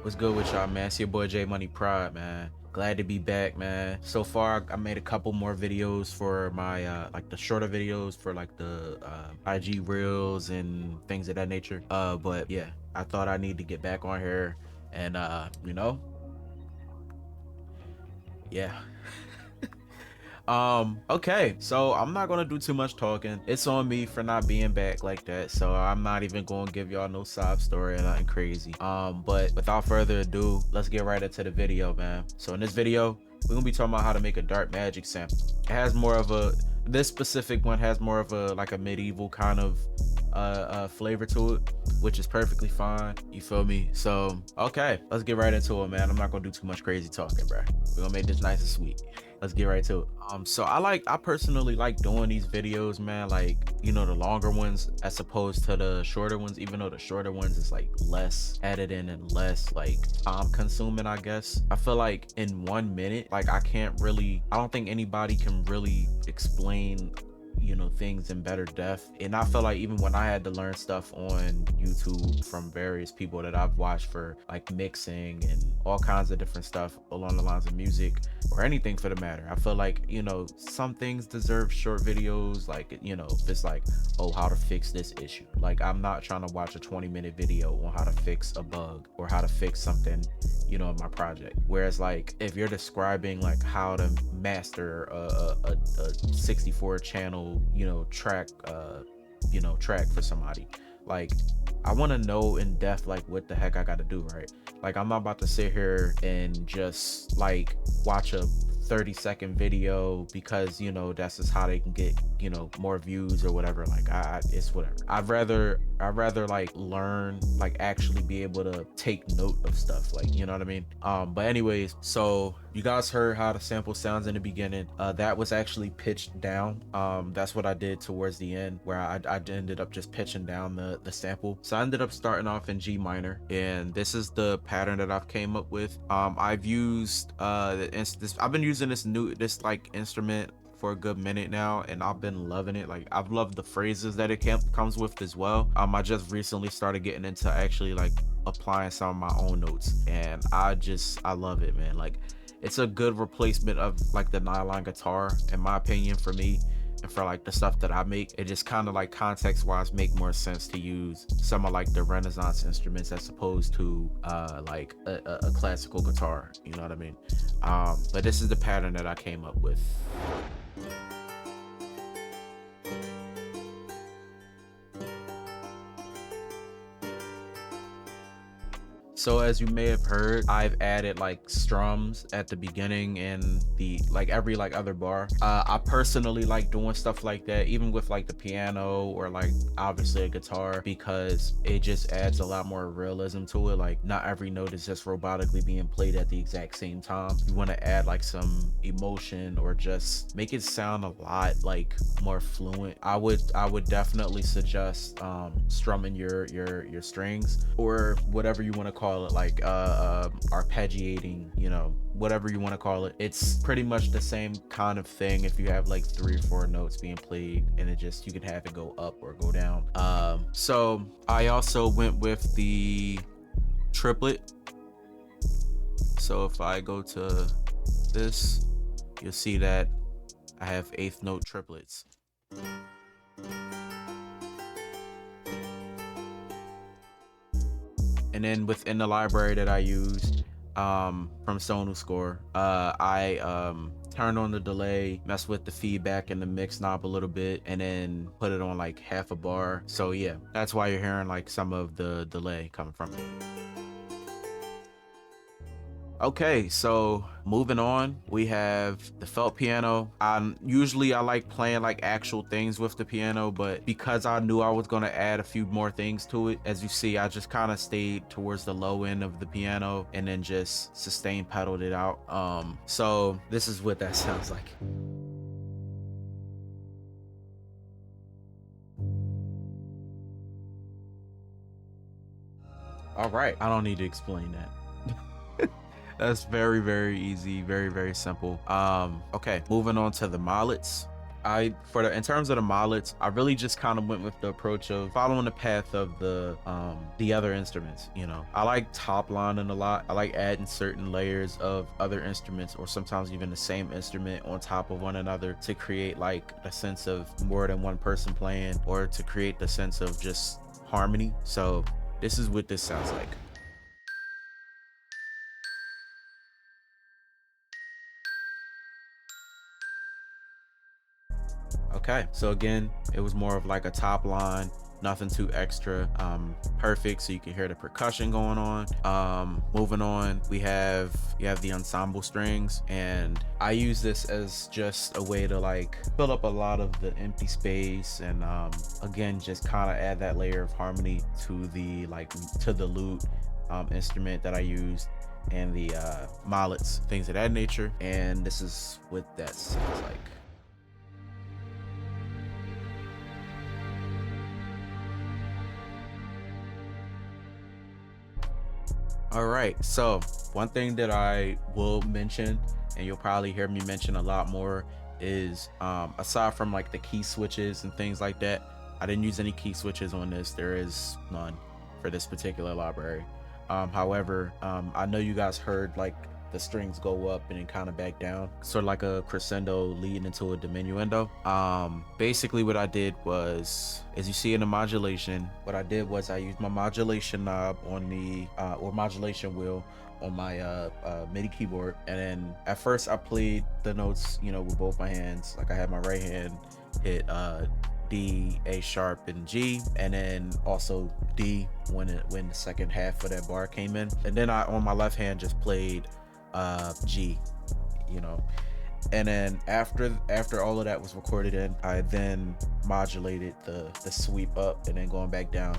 What's good with y'all, man? It's your boy J Money Pride, man. Glad to be back, man. So far, I made a couple more videos for my like the shorter videos for like the IG reels and things of that nature. But yeah, I thought I need to get back on here and yeah. Okay, so I'm not gonna do too much talking. It's on me for not being back like that, so I'm not even gonna give y'all no sob story or nothing crazy. But without further ado, let's get right into the video, man. So in this video, we're gonna be talking about how to make a dark magic sample. It has more of a, this specific one has more of a like a medieval kind of flavor to it, which is perfectly fine, you feel me? So okay, let's get right into it, man. I'm not gonna do too much crazy talking, bro. We're gonna make this nice and sweet. Let's get right to it. So I personally like doing these videos, man, like, you know, the longer ones as opposed to the shorter ones, even though the shorter ones is like less editing and less like time consuming, I guess. I feel like in 1 minute, like I don't think anybody can really explain, you know, things in better depth. And I felt like even when I had to learn stuff on YouTube from various people that I've watched for like mixing and all kinds of different stuff along the lines of music or anything for the matter, I feel like, you know, some things deserve short videos. Like, you know, if it's like, oh, how to fix this issue, like I'm not trying to watch a 20-minute video on how to fix a bug or how to fix something, you know, in my project. Whereas like if you're describing like how to master a 64 channel, you know, track for somebody, like I want to know in depth like what the heck I got to do, right? Like I'm not about to sit here and just like watch a 30-second video because, you know, that's just how they can get, you know, more views or whatever. Like it's whatever. I'd rather like learn, like actually be able to take note of stuff, like, you know what I mean? But anyways, so you guys heard how the sample sounds in the beginning. That was actually pitched down. That's what I did towards the end, where I ended up just pitching down the sample. So I ended up starting off in G minor, and this is the pattern that I've came up with. I've used I've been using this like instrument for a good minute now, and I've been loving it. Like I've loved the phrases that it comes with as well. I just recently started getting into actually like applying some of my own notes, and I love it, man. Like it's a good replacement of like the nylon guitar, in my opinion, for me. And for like the stuff that I make, it just kind of like context wise make more sense to use some of like the Renaissance instruments as opposed to like a classical guitar, you know what I mean? But this is the pattern that I came up with. So as you may have heard, I've added like strums at the beginning and the like every like other bar. I personally like doing stuff like that, even with like the piano or like obviously a guitar, because it just adds a lot more realism to it. Like not every note is just robotically being played at the exact same time. You want to add like some emotion or just make it sound a lot like more fluent. I would definitely suggest strumming your strings, or whatever you want to call it, like arpeggiating, you know, whatever you want to call it. It's pretty much the same kind of thing if you have like 3 or 4 notes being played, and it just, you can have it go up or go down. So I also went with the triplet. So if I go to this, you'll see that I have 8th note triplets. And then within the library that I used from Sonu Score, I turned on the delay, messed with the feedback and the mix knob a little bit, and then put it on like half a bar. So yeah, that's why you're hearing like some of the delay coming from it. Okay, so moving on, we have the felt piano. Usually I like playing like actual things with the piano, but because I knew I was gonna add a few more things to it, as you see, I just kind of stayed towards the low end of the piano and then just sustain pedaled it out. So this is what that sounds like. All right, I don't need to explain that. That's very, very easy, very, very simple. Okay, moving on to the mallets. In terms of the mallets, I really just kind of went with the approach of following the path of the other instruments. You know, I like top lining a lot. I like adding certain layers of other instruments, or sometimes even the same instrument on top of one another, to create like a sense of more than one person playing, or to create the sense of just harmony. So this is what this sounds like. Okay, so again, it was more of like a top line, nothing too extra, perfect, so you can hear the percussion going on. Moving on, you have the ensemble strings, and I use this as just a way to like fill up a lot of the empty space, and again, just kind of add that layer of harmony to the lute instrument that I used, and the mallets, things of that nature. And this is what that sounds like. All right, so one thing that I will mention, and you'll probably hear me mention a lot more, is aside from like the key switches and things like that, I didn't use any key switches on this. There is none for this particular library. However, I know you guys heard like the strings go up and then kind of back down, sort of like a crescendo leading into a diminuendo. Basically what I did was, as you see in the modulation, what I did was I used my modulation knob on the or modulation wheel on my MIDI keyboard, and then at first I played the notes, you know, with both my hands. Like I had my right hand hit D, A sharp, and G, and then also D when the second half of that bar came in, and then I on my left hand just played G, you know. And then after all of that was recorded in, I then modulated the sweep up and then going back down.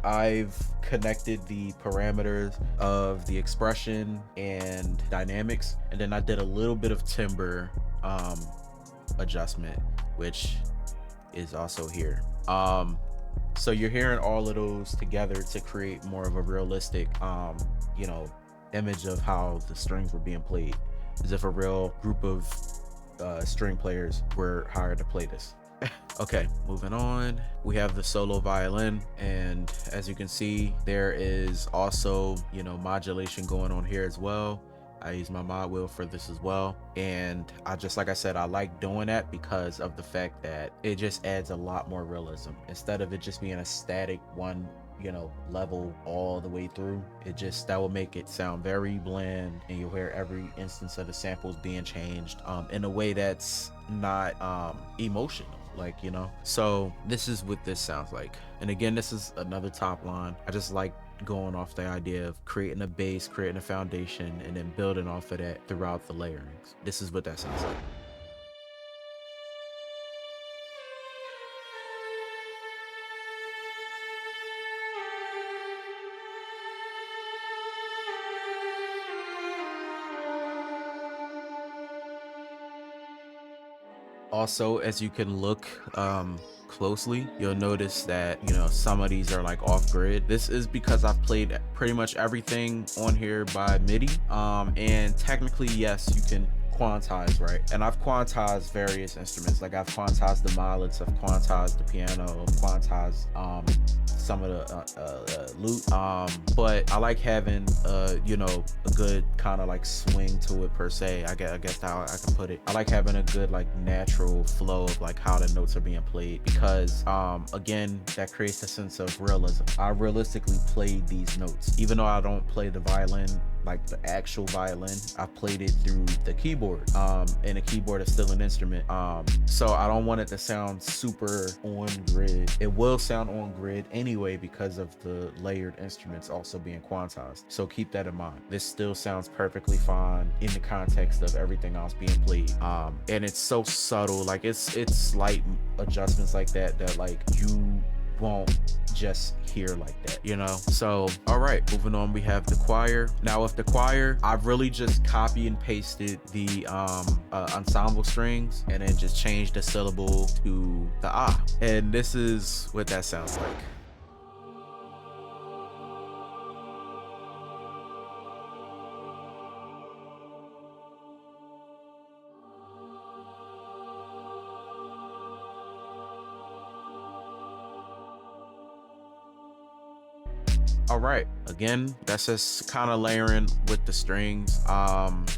I've connected the parameters of the expression and dynamics, and then I did a little bit of timbre adjustment, which is also here. So you're hearing all of those together to create more of a realistic you know, image of how the strings were being played, as if a real group of string players were hired to play this. Okay, moving on, we have the solo violin, and as you can see, there is also, you know, modulation going on here as well. I use my mod wheel for this as well, and like I said, I like doing that because of the fact that it just adds a lot more realism. Instead of it just being a static one, you know, level all the way through, that will make it sound very bland, and you'll hear every instance of the samples being changed in a way that's not emotional, like, you know. So this is what this sounds like. And again, this is another top line. I just like going off the idea of creating a base, creating a foundation, and then building off of that throughout the layerings. This is what that sounds like. Also, as you can look closely, you'll notice that, you know, some of these are like off grid. This is because I've played pretty much everything on here by MIDI, and technically, yes, you can quantize, right? And I've quantized various instruments. Like I've quantized the mallets, I've quantized the piano, I've quantized some of the lute, but I like having you know, a good kind of like swing to it, per se. I guess how I can put it. I like having a good like natural flow of like how the notes are being played, because again, that creates a sense of realism. I realistically played these notes, even though I don't play the violin like the actual violin. I played it through the keyboard, and the keyboard is still an instrument, so I don't want it to sound super on grid. It will sound on grid anyway because of the layered instruments also being quantized, so keep that in mind. This still sounds perfectly fine in the context of everything else being played, and it's so subtle. Like it's slight adjustments like that like you won't just hear like that, you know. So all right, moving on, we have the choir. Now with the choir, I've really just copy and pasted the ensemble strings and then just changed the syllable to the ah, and this is what that sounds like. All right, again, that's just kind of layering with the strings.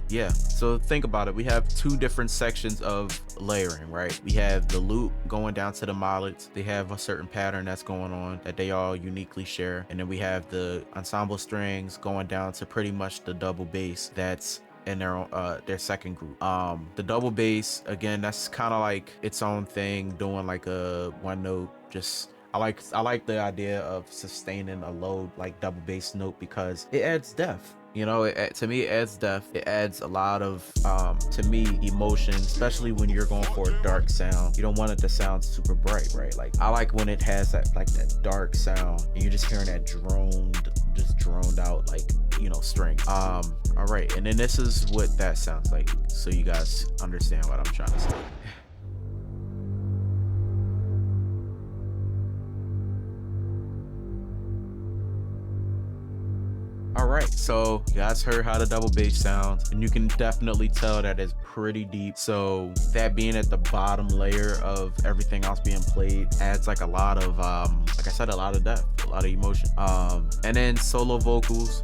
Yeah, so think about it. We have two different sections of layering, right? We have the lute going down to the mallets. They have a certain pattern that's going on that they all uniquely share. And then we have the ensemble strings going down to pretty much the double bass that's in their second group. The double bass, again, that's kind of like its own thing, doing like a one note. Just I like the idea of sustaining a low like double bass note because it adds depth. You know, to me, it adds depth. It adds a lot of, to me, emotion, especially when you're going for a dark sound. You don't want it to sound super bright, right? Like, I like when it has that, like, that dark sound, and you're just hearing that droned out, like, you know, string. All right, and then this is what that sounds like, so you guys understand what I'm trying to say. All right, so you guys heard how the double bass sounds, and you can definitely tell that it's pretty deep. So that being at the bottom layer of everything else being played adds like a lot of, like I said, a lot of depth, a lot of emotion. And then solo vocals,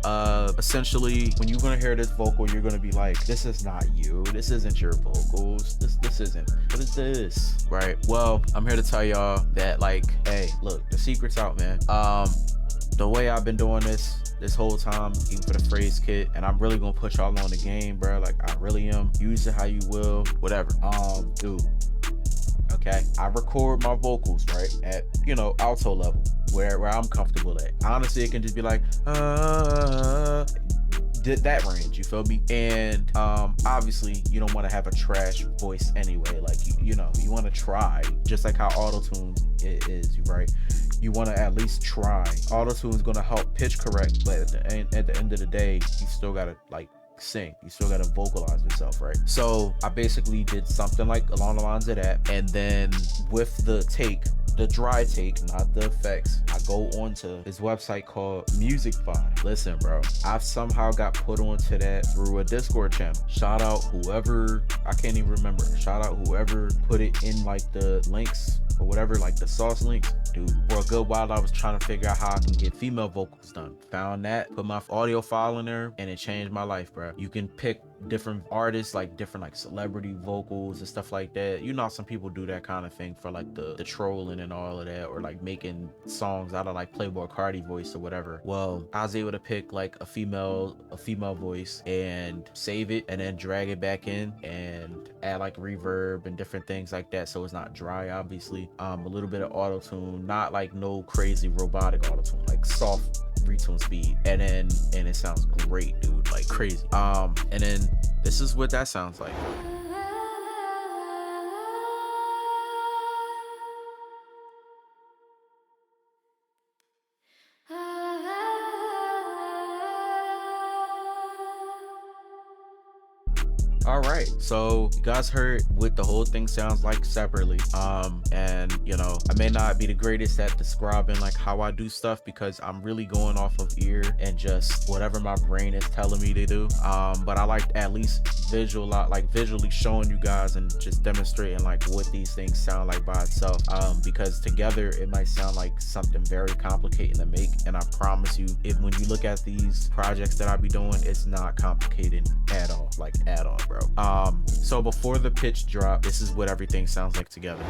essentially when you're gonna hear this vocal, you're gonna be like, this is not you, this isn't your vocals, this isn't, what is this, right? Well, I'm here to tell y'all that, like, hey, look, the secret's out, man. The way I've been doing this whole time, even for the phrase kit, and I'm really gonna put y'all on the game, bro. Like, I really am. Use it how you will, whatever. Dude, okay, I record my vocals right at, you know, alto level, where I'm comfortable at. Honestly, it can just be like that range, you feel me? And obviously you don't want to have a trash voice anyway. Like, you know, you want to try, just like how auto-tune is, right? You want to at least try. Auto-tune is going to help pitch correct, but at the end of the day, you still gotta like sing, you still gotta vocalize yourself, right? So I basically did something like along the lines of that, and then with the take, the dry take, not the effects, I go onto this website called Musicify. Listen, bro, I've somehow got put onto that through a Discord channel. Shout out whoever, I can't even remember. Shout out whoever put it in like the links or whatever, like the source links. Dude, for a good while I was trying to figure out how I can get female vocals done. Found that, put my audio file in there, and it changed my life, bro. You can pick different artists, like different like celebrity vocals and stuff like that. You know, some people do that kind of thing for like the trolling and all of that, or like making songs out of like Playboy Cardi voice or whatever. Well, I was able to pick like a female voice and save it, and then drag it back in and add like reverb and different things like that, so it's not dry, obviously. A little bit of auto-tune, not like no crazy robotic auto-tune, like soft retune speed, and it sounds great, dude, like crazy. And then this is what that sounds like. All right, so you guys heard what the whole thing sounds like separately. And you know, I may not be the greatest at describing like how I do stuff, because I'm really going off of ear and just whatever my brain is telling me to do. But I like at least visually showing you guys and just demonstrating like what these things sound like by itself. Because together it might sound like something very complicated to make, and I promise you, if when you look at these projects that I be doing, it's not complicated at all, like at all, bro. So before the pitch drop, this is what everything sounds like together.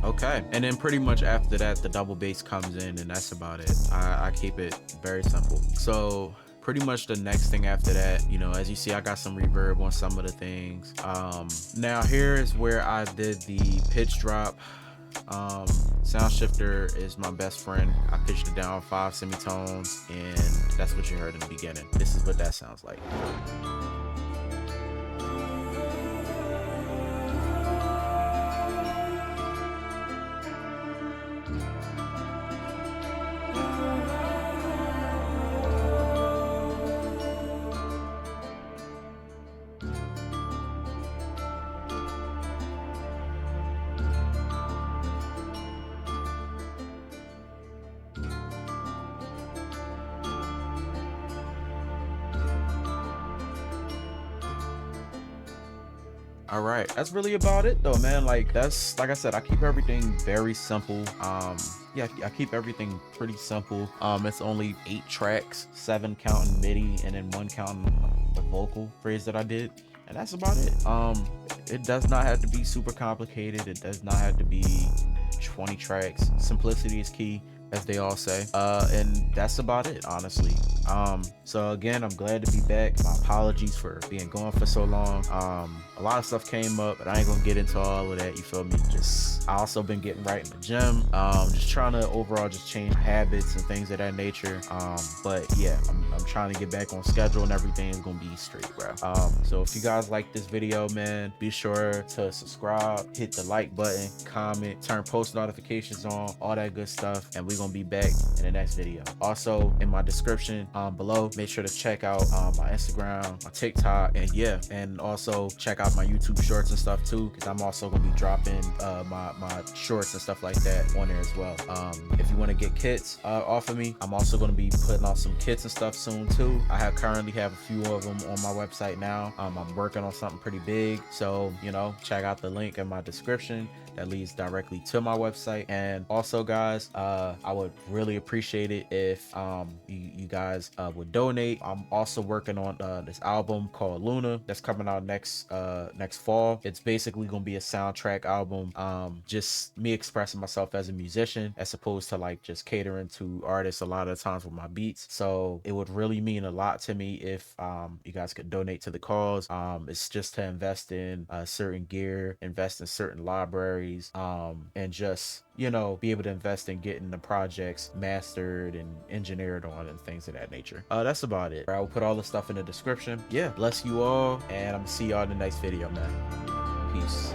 Okay, and then pretty much after that, the double bass comes in, and that's about it. I keep it very simple. So pretty much the next thing after that, you know, as you see, I got some reverb on some of the things. Now here is where I did the pitch drop. Sound shifter is my best friend. I pitched it down 5 semitones, and that's what you heard in the beginning. This is what that sounds like. All right, that's really about it though, man. Like that's, like I said, I keep everything very simple. Yeah, I keep everything pretty simple. It's only 8 tracks, 7 counting MIDI, and then 1 counting the vocal phrase that I did, and that's about it. It does not have to be super complicated. It does not have to be 20 tracks. Simplicity is key, as they all say. And that's about it, honestly. So again, I'm glad to be back. My apologies for being gone for so long. A lot of stuff came up, but I ain't gonna get into all of that, you feel me? I also been getting right in the gym, just trying to overall just change habits and things of that nature. But yeah, I'm trying to get back on schedule, and everything is gonna be straight, bro. So if you guys like this video, man, be sure to subscribe, hit the like button, comment, turn post notifications on, all that good stuff, and we're gonna be back in the next video. Also, in my description below, make sure to check out my Instagram, my TikTok, and yeah, and also check out my YouTube shorts and stuff too, because I'm also gonna be dropping my shorts and stuff like that on there as well. If you want to get kits off of me, I'm also going to be putting out some kits and stuff soon too. I currently have a few of them on my website now. I'm working on something pretty big, so you know, check out the link in my description that leads directly to my website. And also, guys, I would really appreciate it if you guys would donate. I'm also working on this album called Luna that's coming out next fall. It's basically gonna be a soundtrack album, just me expressing myself as a musician as opposed to like just catering to artists a lot of the times with my beats. So it would really mean a lot to me if you guys could donate to the cause. It's just to invest in certain gear, invest in certain libraries, and just, you know, be able to invest in getting the projects mastered and engineered on and things of that nature. That's about it. I will put all the stuff in the description. Yeah, bless you all, and I'm gonna see y'all in the next video, man. Peace.